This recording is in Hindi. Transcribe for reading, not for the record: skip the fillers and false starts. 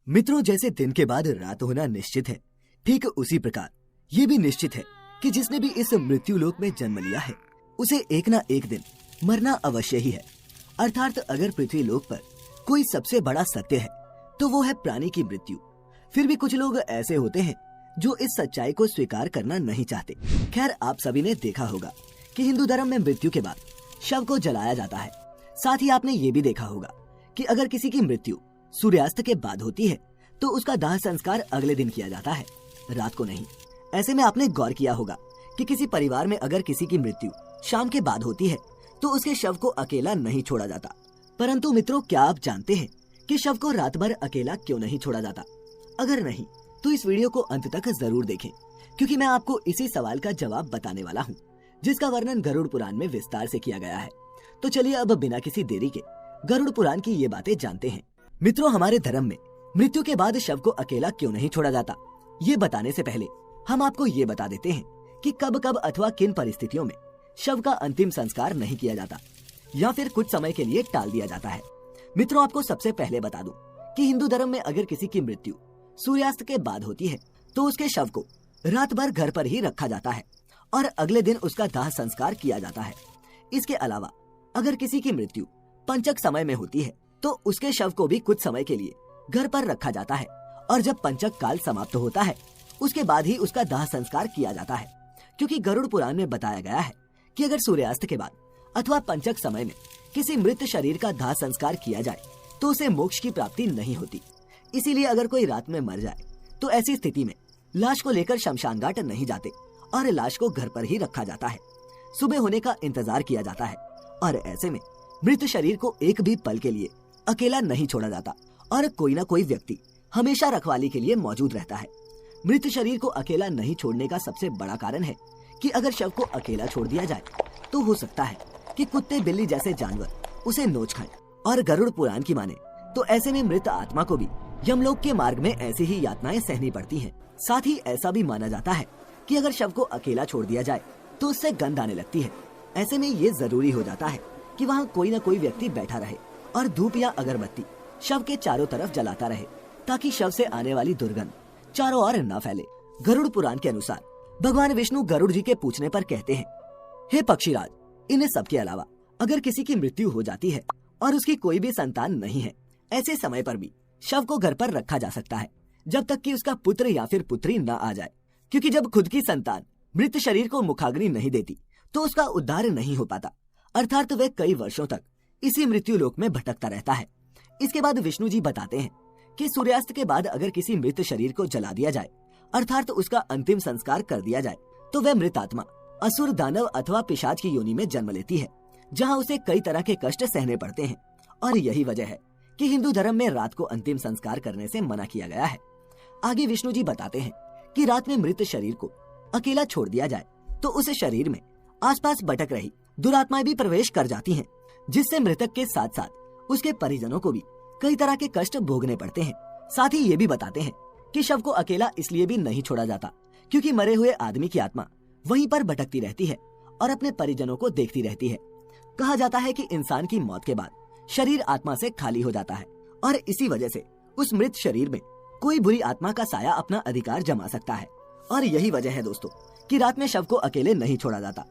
मित्रों, जैसे दिन के बाद रात होना निश्चित है, ठीक उसी प्रकार ये भी निश्चित है कि जिसने भी इस मृत्यु लोक में जन्म लिया है उसे एक ना एक दिन मरना अवश्य ही है। अर्थात अगर पृथ्वी लोक पर कोई सबसे बड़ा सत्य है तो वो है प्राणी की मृत्यु। फिर भी कुछ लोग ऐसे होते हैं जो इस सच्चाई को स्वीकार करना नहीं चाहते। खैर, आप सभी ने देखा होगा कि हिंदू धर्म में मृत्यु के बाद शव को जलाया जाता है। साथ ही आपने ये भी देखा होगा कि अगर किसी की मृत्यु सूर्यास्त के बाद होती है तो उसका दाह संस्कार अगले दिन किया जाता है, रात को नहीं। ऐसे में आपने गौर किया होगा कि किसी परिवार में अगर किसी की मृत्यु शाम के बाद होती है तो उसके शव को अकेला नहीं छोड़ा जाता। परंतु मित्रों, क्या आप जानते हैं कि शव को रात भर अकेला क्यों नहीं छोड़ा जाता? अगर नहीं तो इस वीडियो को अंत तक जरूर देखें, क्योंकि मैं आपको इसी सवाल का जवाब बताने वाला हूँ, जिसका वर्णन गरुड़ पुराण में विस्तार से किया गया है। तो चलिए अब बिना किसी देरी के गरुड़ पुराण की ये बातें जानते हैं। मित्रों, हमारे धर्म में मृत्यु के बाद शव को अकेला क्यों नहीं छोड़ा जाता, ये बताने से पहले हम आपको ये बता देते हैं कि कब कब अथवा किन परिस्थितियों में शव का अंतिम संस्कार नहीं किया जाता या फिर कुछ समय के लिए टाल दिया जाता है। मित्रों, आपको सबसे पहले बता दूं कि हिंदू धर्म में अगर किसी की मृत्यु सूर्यास्त के बाद होती है तो उसके शव को रात भर घर पर ही रखा जाता है और अगले दिन उसका दाह संस्कार किया जाता है। इसके अलावा अगर किसी की मृत्यु पंचक समय में होती है तो उसके शव को भी कुछ समय के लिए घर पर रखा जाता है और जब पंचक काल समाप्त होता है उसके बाद ही उसका दाह संस्कार किया जाता है। क्योंकि गरुड़ पुराण में बताया गया है कि अगर सूर्यास्त के बाद अथवा पंचक समय में किसी मृत शरीर का दाह संस्कार किया जाए तो उसे मोक्ष की प्राप्ति नहीं होती। इसीलिए अगर कोई रात में मर जाए तो ऐसी स्थिति में लाश को लेकर शमशान घाट नहीं जाते और लाश को घर पर ही रखा जाता है। सुबह होने का इंतजार किया जाता है और ऐसे में मृत शरीर को एक भी पल के लिए अकेला नहीं छोड़ा जाता और कोई ना कोई व्यक्ति हमेशा रखवाली के लिए मौजूद रहता है। मृत शरीर को अकेला नहीं छोड़ने का सबसे बड़ा कारण है कि अगर शव को अकेला छोड़ दिया जाए तो हो सकता है कि कुत्ते बिल्ली जैसे जानवर उसे नोच खाएं। और गरुड़ पुराण की माने तो ऐसे में मृत आत्मा को भी यमलोक के मार्ग में ऐसी ही यातनाएं सहनी पड़ती हैं। साथ ही ऐसा भी माना जाता है कि अगर शव को अकेला छोड़ दिया जाए तो उससे गंध आने लगती है। ऐसे में ये जरूरी हो जाता है कि वहाँ कोई न कोई व्यक्ति बैठा रहे और धूप या अगरबत्ती शव के चारों तरफ जलाता रहे ताकि शव से आने वाली दुर्गंध चारों ओर न फैले। गरुड़ पुराण के अनुसार भगवान विष्णु गरुड़ जी के पूछने पर कहते हैं, हे पक्षीराज, इन सब के अलावा अगर किसी की मृत्यु हो जाती है और उसकी कोई भी संतान नहीं है, ऐसे समय पर भी शव को घर पर रखा जा सकता है जब तक कि उसका पुत्र या फिर पुत्री न आ जाए। क्योंकि जब खुद की संतान मृत शरीर को मुखाग्नि नहीं देती तो उसका उद्धार नहीं हो पाता, अर्थात वह कई वर्षों तक इसी मृत्यु लोक में भटकता रहता है। इसके बाद विष्णु जी बताते हैं कि सूर्यास्त के बाद अगर किसी मृत शरीर को जला दिया जाए, अर्थात उसका अंतिम संस्कार कर दिया जाए, तो वह मृत आत्मा असुर, दानव अथवा पिशाच की योनि में जन्म लेती है, जहाँ उसे कई तरह के कष्ट सहने पड़ते हैं। और यही वजह है कि हिंदू धर्म में रात को अंतिम संस्कार करने से मना किया गया है। आगे विष्णु जी बताते हैं कि रात में मृत शरीर को अकेला छोड़ दिया जाए तो उस शरीर में आसपास भटक रही दुरात्माएं भी प्रवेश कर जाती हैं, जिससे मृतक के साथ साथ उसके परिजनों को भी कई तरह के कष्ट भोगने पड़ते हैं। साथ ही ये भी बताते हैं कि शव को अकेला इसलिए भी नहीं छोड़ा जाता क्योंकि मरे हुए आदमी की आत्मा वहीं पर भटकती रहती है और अपने परिजनों को देखती रहती है। कहा जाता है कि इंसान की मौत के बाद शरीर आत्मा से खाली हो जाता है और इसी वजह से उस मृत शरीर में कोई बुरी आत्मा का साया अपना अधिकार जमा सकता है। और यही वजह है दोस्तों कि रात में शव को अकेले नहीं छोड़ा जाता।